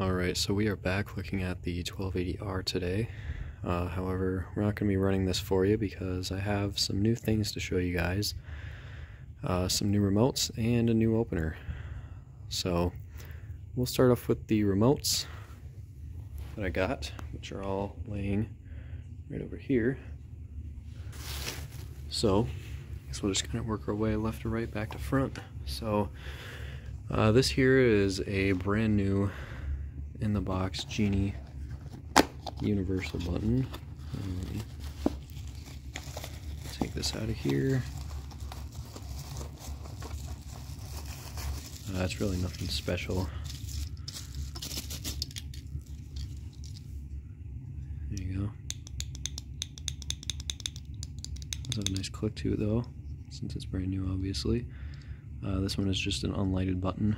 Alright, so we are back looking at the 1280R today. However, we're not going to be running this for you because I have some new things to show you guys. Some new remotes and a new opener. So, we'll start off with the remotes that I got, which are all laying right over here. So, I guess we'll just kind of work our way left to right, back to front. So, this here is a brand new in the box Genie universal button. Take this out of here. It's really nothing special. There you go. Does have a nice click to it though, since it's brand new obviously. This one is just an unlighted button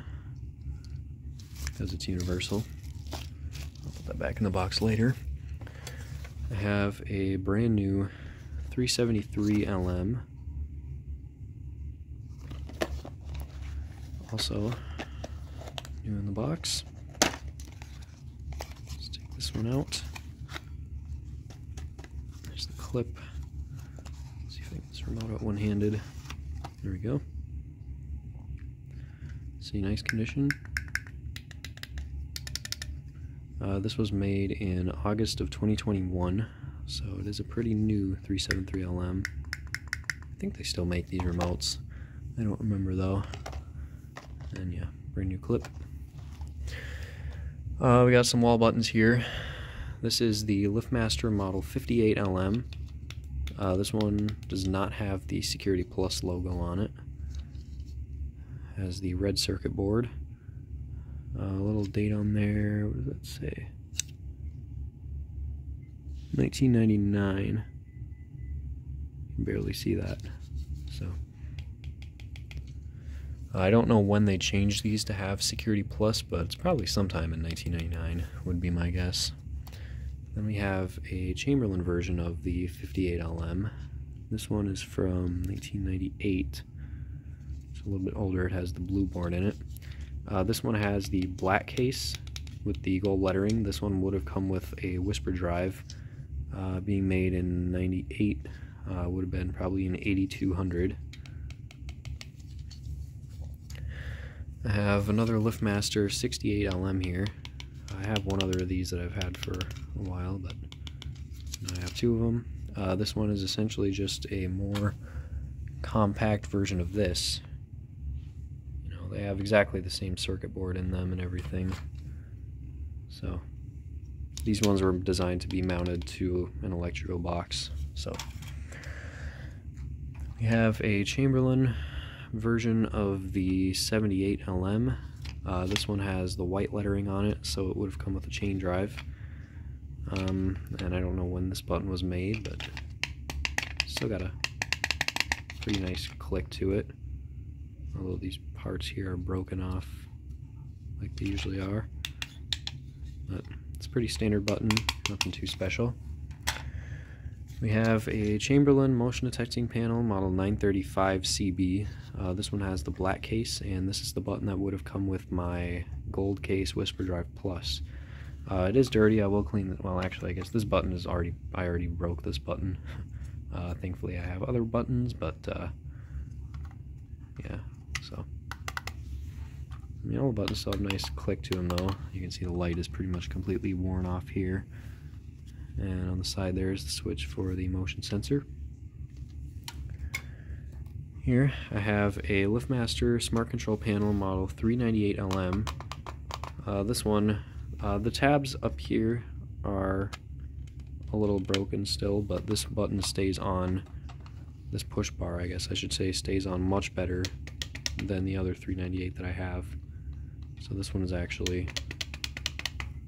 because it's universal. I'll put that back in the box later. I have a brand new 373 LM. Also new in the box. Let's take this one out. There's the clip. Let's see if I can get this remote out one-handed. There we go. See, nice condition. This was made in August of 2021, so it is a pretty new 373 LM. I think they still make these remotes. I don't remember though. And yeah, brand new clip. We got some wall buttons here. This is the LiftMaster model 58 LM. This one does not have the Security Plus logo on it. Has the red circuit board. A little date on there. What does that say? 1999. You can barely see that. So I don't know when they changed these to have Security Plus, but it's probably sometime in 1999 would be my guess. Then we have a Chamberlain version of the 58 LM. This one is from 1998. It's a little bit older. It has the blue board in it. This one has the black case with the gold lettering. This one would have come with a whisper drive. Being made in 98, would have been probably an 8200. I have another LiftMaster 68 LM here. I have one other of these that I've had for a while, but now I have two of them. This one is essentially just a more compact version of this. They have exactly the same circuit board in them and everything. So these ones were designed to be mounted to an electrical box. So we have a Chamberlain version of the 78 LM. This one has the white lettering on it, so it would have come with a chain drive. And I don't know when this button was made, but still got a pretty nice click to it. Although these parts here are broken off like they usually are. But it's a pretty standard button, nothing too special. We have a Chamberlain motion detecting panel, model 935 CB. This one has the black case, and this is the button that would have come with my gold case Whisper Drive Plus. It is dirty, I will clean it. Well, actually, I guess this button is I already broke this button. Thankfully I have other buttons, but yeah, so. I mean, all the buttons still have a nice click to them though. You can see the light is pretty much completely worn off here. And on the side there is the switch for the motion sensor. Here I have a LiftMaster Smart Control Panel model 398 LM. This one, the tabs up here are a little broken still, but this button stays on, this push bar I guess I should say, stays on much better than the other 398 that I have. So this one is actually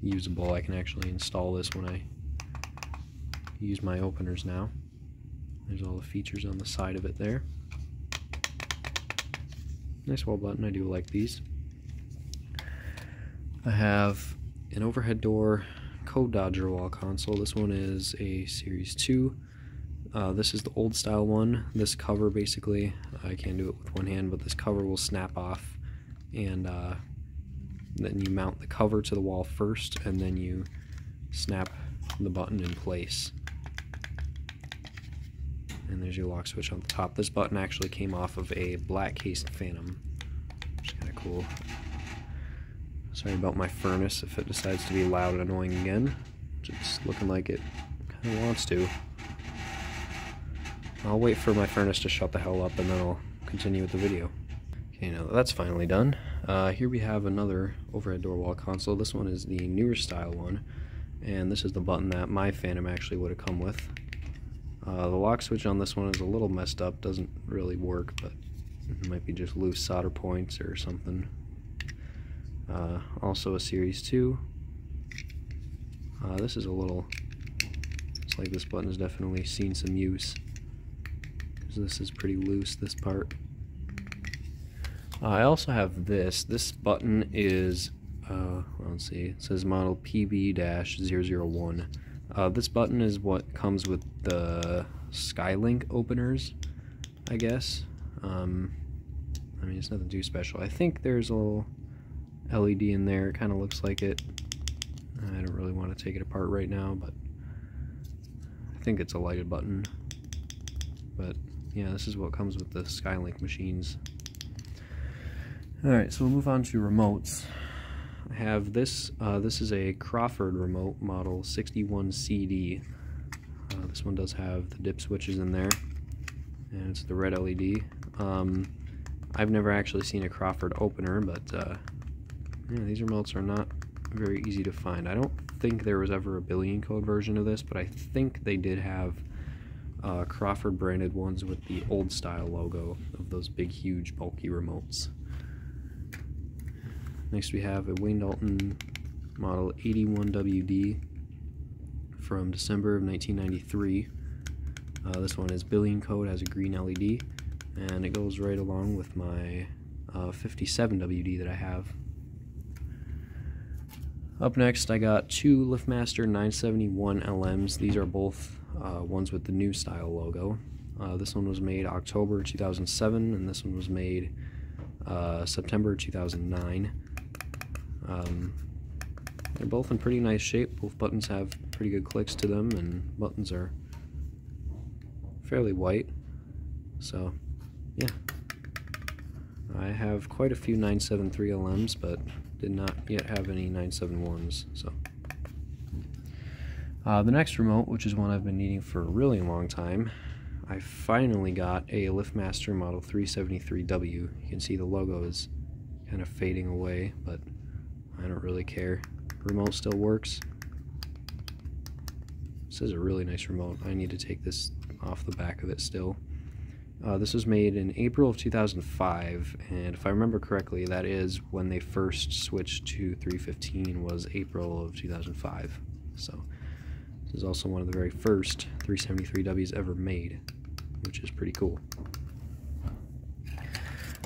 usable. I can actually install this when I use my openers now. There's all the features on the side of it there. Nice wall button, I do like these. I have an overhead door code dodger wall console. This one is a Series 2. This is the old style one. This cover basically, I can't do it with one hand, but this cover will snap off and Then you mount the cover to the wall first, and then you snap the button in place. And there's your lock switch on the top. This button actually came off of a black cased Phantom, which is kind of cool. Sorry about my furnace if it decides to be loud and annoying again. It's looking like it kind of wants to. I'll wait for my furnace to shut the hell up and then I'll continue with the video. Okay, now that that's finally done, here we have another overhead door wall console. This one is the newer style one, and this is the button that my Phantom actually would have come with. The lock switch on this one is a little messed up, doesn't really work, but it might be just loose solder points or something. Also a Series 2. This is a little, it's like this button has definitely seen some use, because this is pretty loose, this part. I also have this. This button is, well, let's see, it says model PB-001. This button is what comes with the Skylink openers, I guess. I mean, it's nothing too special. I think there's a little LED in there. It kind of looks like it. I don't really want to take it apart right now, but I think it's a lighted button. But yeah, this is what comes with the Skylink machines. Alright, so we'll move on to remotes. I have this. This is a Crawford remote model 61CD. This one does have the dip switches in there, and it's the red LED. I've never actually seen a Crawford opener, but yeah, these remotes are not very easy to find. I don't think there was ever a billion code version of this, but I think they did have Crawford branded ones with the old style logo of those big, huge, bulky remotes. Next we have a Wayne Dalton model 81WD from December of 1993. This one is billion code, has a green LED, and it goes right along with my 57WD that I have. Up next I got two LiftMaster 971 LMs. These are both ones with the new style logo. This one was made October 2007 and this one was made September 2009. They're both in pretty nice shape. Both buttons have pretty good clicks to them, and buttons are fairly white. So yeah, I have quite a few 973 LMs, but did not yet have any 971s. So the next remote, which is one I've been needing for a really long time, I finally got a LiftMaster model 373W. You can see the logo is kind of fading away, but I don't really care. Remote still works. This is a really nice remote. I need to take this off the back of it still. This was made in April of 2005, and if I remember correctly, that is when they first switched to 315, was April of 2005. So this is also one of the very first 373Ws ever made, which is pretty cool.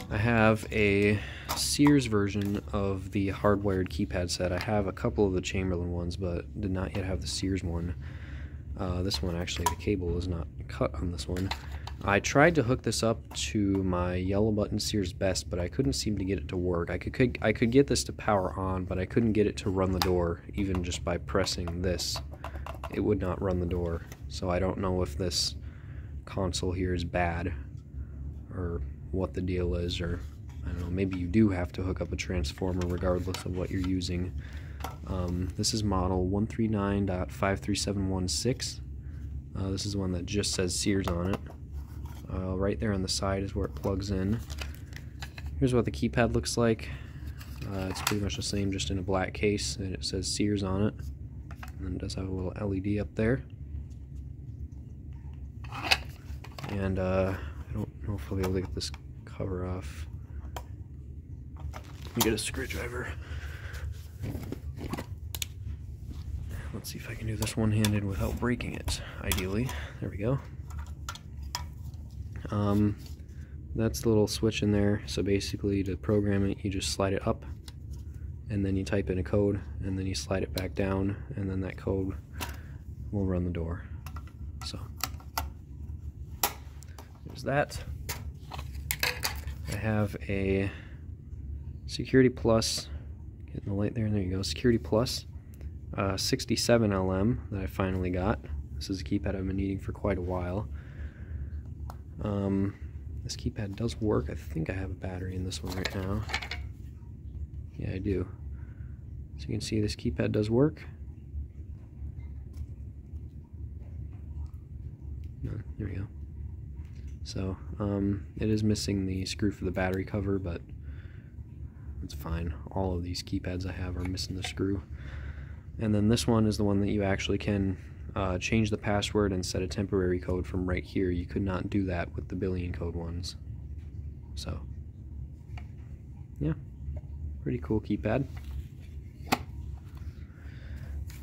I have a Sears version of the hardwired keypad set. I have a couple of the Chamberlain ones, but did not yet have the Sears one. This one, actually, the cable is not cut on this one. I tried to hook this up to my yellow button Sears Best, but I couldn't seem to get it to work. I could get this to power on, but I couldn't get it to run the door, even just by pressing this. It would not run the door. So I don't know if this console here is bad, or what the deal is, or I don't know, maybe you do have to hook up a transformer regardless of what you're using. This is model 139.53716. This is one that just says Sears on it. Right there on the side is where it plugs in. Here's what the keypad looks like. It's pretty much the same, just in a black case, and it says Sears on it. And then it does have a little LED up there. And I don't know if I'll be able to get this cover off. Let me get a screwdriver. Let's see if I can do this one-handed without breaking it, ideally. There we go. That's the little switch in there, so basically to program it you just slide it up and then you type in a code and then you slide it back down and then that code will run the door. So there's that. I have a Security Plus Hitting the light there, and there you go. Security Plus. 67 LM that I finally got. This is a keypad I've been needing for quite a while. This keypad does work. I think I have a battery in this one right now. Yeah, I do. So you can see this keypad does work. No, there we go. So, it is missing the screw for the battery cover, but it's fine. All of these keypads I have are missing the screw. And then this one is the one that you actually can change the password and set a temporary code from right here. You could not do that with the billion code ones. So, yeah, pretty cool keypad.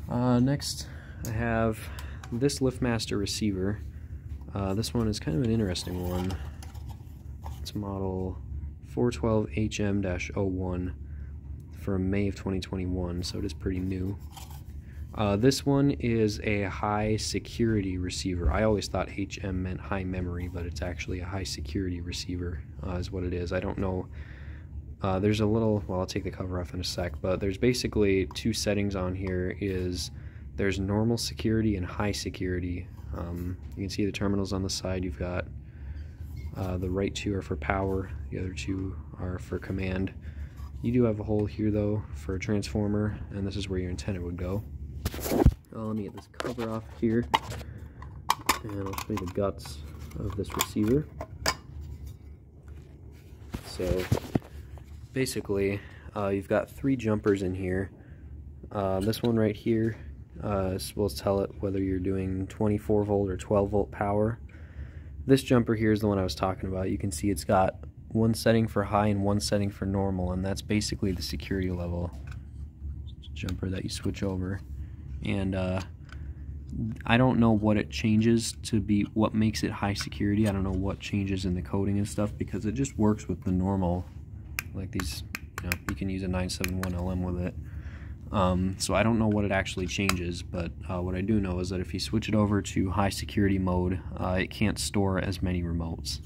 Next, I have this LiftMaster receiver. This one is kind of an interesting one. It's model 412HM-01 from May of 2021, so it is pretty new. This one is a high security receiver. I always thought HM meant high memory, but it's actually a high security receiver is what it is. I don't know. There's a little, well, I'll take the cover off in a sec, but there's basically two settings on here. There's normal security and high security. You can see the terminals on the side. You've got the right two are for power, the other two are for command. You do have a hole here though for a transformer, and this is where your antenna would go. Let me get this cover off here, and I'll show you the guts of this receiver. So basically, you've got three jumpers in here. This one right here will tell it whether you're doing 24 volt or 12 volt power. This jumper here is the one I was talking about. You can see it's got one setting for high and one setting for normal, and that's basically the security level jumper that you switch over. And I don't know what it changes to be, what makes it high security. I don't know what changes in the coding and stuff, because it just works with the normal, like these, you can use a 971 LM with it. So I don't know what it actually changes, but what I do know is that if you switch it over to high security mode, it can't store as many remotes.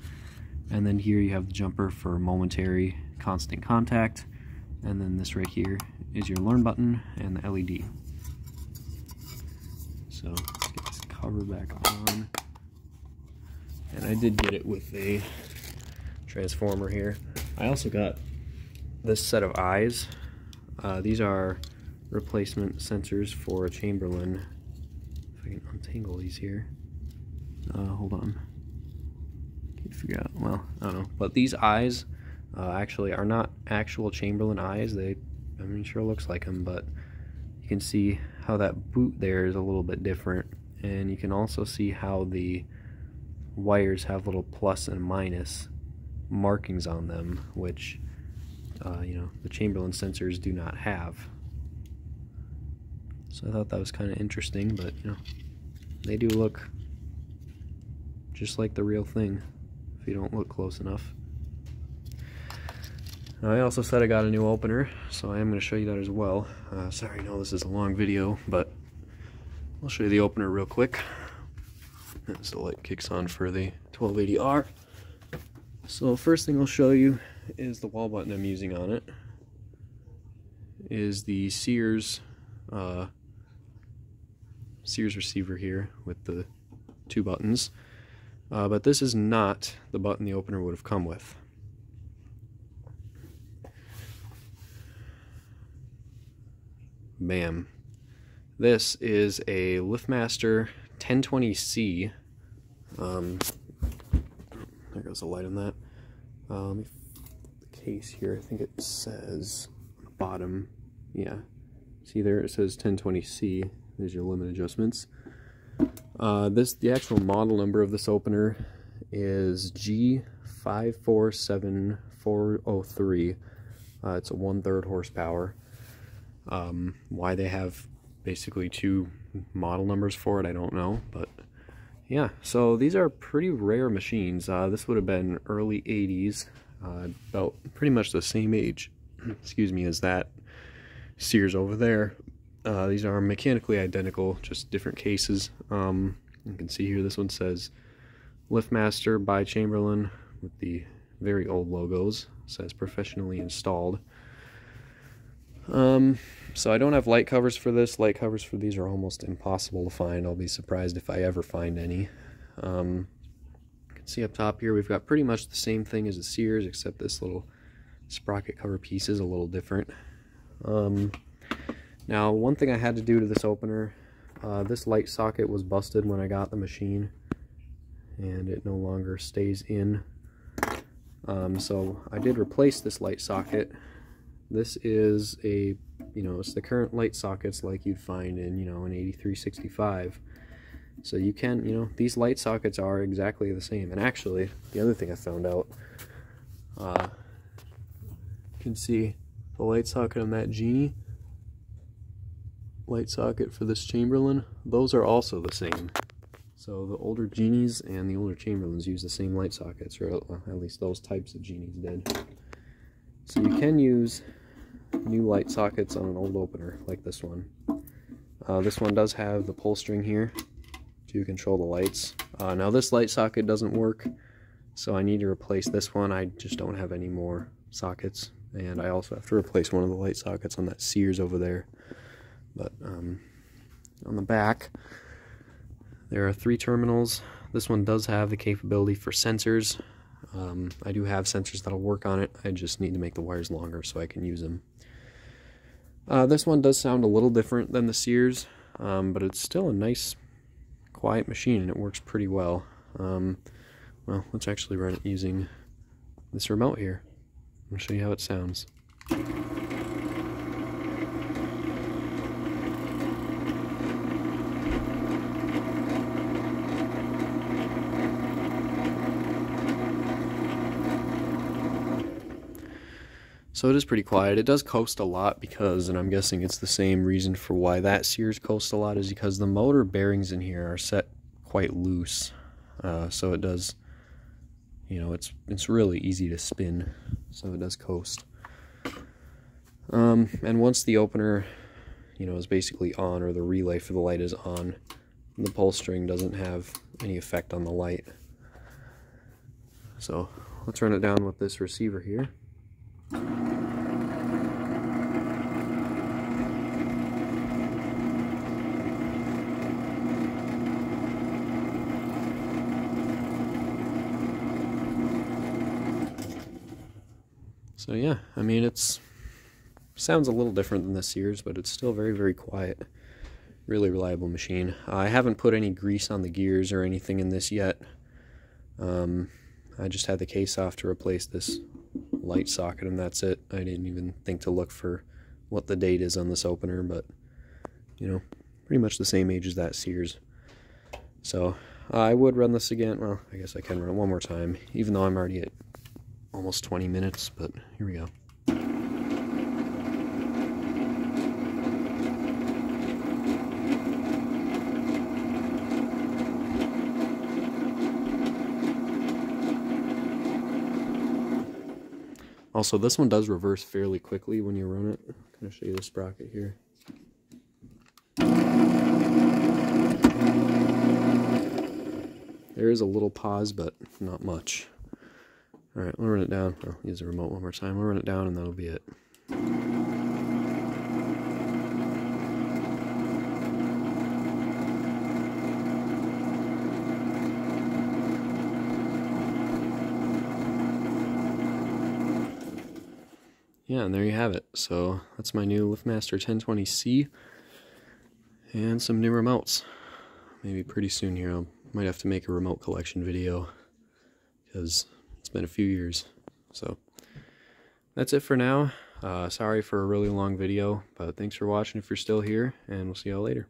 And then here you have the jumper for momentary constant contact, and then this right here is your learn button and the LED. So let's get this cover back on. And I did get it with a transformer here. I also got this set of eyes. These are replacement sensors for a Chamberlain. If I can untangle these here. Hold on. Can't figure out, well, I don't know. But these eyes actually are not actual Chamberlain eyes. Sure looks like them, but you can see how that boot there is a little bit different. And you can also see how the wires have little plus and minus markings on them, which the Chamberlain sensors do not have. So I thought that was kind of interesting, but they do look just like the real thing if you don't look close enough. Now, I also said I got a new opener, so I am going to show you that as well. Sorry, I know this is a long video, but I'll show you the opener real quick as the light kicks on for the 1280R. So first thing I'll show you is the wall button I'm using on it. Is the Sears receiver here with the two buttons, but this is not the button the opener would have come with. Bam. This is a LiftMaster 1020C. There goes the light on that. Let me the case here. I think it says on the bottom. Yeah. See there, it says 1020C. There's your limit adjustments. The actual model number of this opener is G547403. It's a 1/3 horsepower. Why they have basically two model numbers for it, I don't know, but yeah. So these are pretty rare machines. This would have been early 80s, about pretty much the same age, excuse me, as that Sears over there. These are mechanically identical, just different cases. You can see here this one says LiftMaster by Chamberlain with the very old logos. It says professionally installed. So I don't have light covers for this. Light covers for these are almost impossible to find. I'll be surprised if I ever find any. You can see up top here we've got pretty much the same thing as the Sears, except this little sprocket cover piece is a little different. Now, one thing I had to do to this opener, this light socket was busted when I got the machine, and it no longer stays in. So I did replace this light socket. This is a, it's the current light sockets like you'd find in, an 8365. So you can, these light sockets are exactly the same. And actually, the other thing I found out, you can see the light socket on that Genie, light socket for this Chamberlain, those are also the same. So the older Genies and the older Chamberlains use the same light sockets, or at least those types of Genies did. So you can use new light sockets on an old opener like this one. This one does have the pull string here to control the lights. Now this light socket doesn't work, so I need to replace this one. I just don't have any more sockets, and I also have to replace one of the light sockets on that Sears over there. But on the back, there are 3 terminals. This one does have the capability for sensors. I do have sensors that'll work on it. I just need to make the wires longer so I can use them. This one does sound a little different than the Sears, but it's still a nice, quiet machine, and it works pretty well. Well, let's actually run it using this remote here. I'll show you how it sounds. So it is pretty quiet. It does coast a lot because, and I'm guessing it's the same reason for why that Sears coasts a lot, is because the motor bearings in here are set quite loose. So it does, it's really easy to spin, so it does coast. And once the opener, is basically on, or the relay for the light is on, the pull string doesn't have any effect on the light. So let's run it down with this receiver here. So yeah, I mean, sounds a little different than the Sears, but it's still very, very quiet. Really reliable machine. I haven't put any grease on the gears or anything in this yet. I just had the case off to replace this light socket, and that's it. I didn't even think to look for what the date is on this opener, but pretty much the same age as that Sears. So I would run this again. Well, I guess I can run it one more time, even though I'm already at almost 20 minutes, but here we go. Also, this one does reverse fairly quickly when you run it. I'm going to show you the sprocket here. There is a little pause, but not much. Alright, we'll run it down. I'll use the remote one more time. We'll run it down and that'll be it. Yeah, and there you have it. So that's my new LiftMaster 1020C and some new remotes. Maybe pretty soon here I might have to make a remote collection video because it's been a few years. So that's it for now. Sorry for a really long video, but thanks for watching if you're still here, and we'll see y'all later.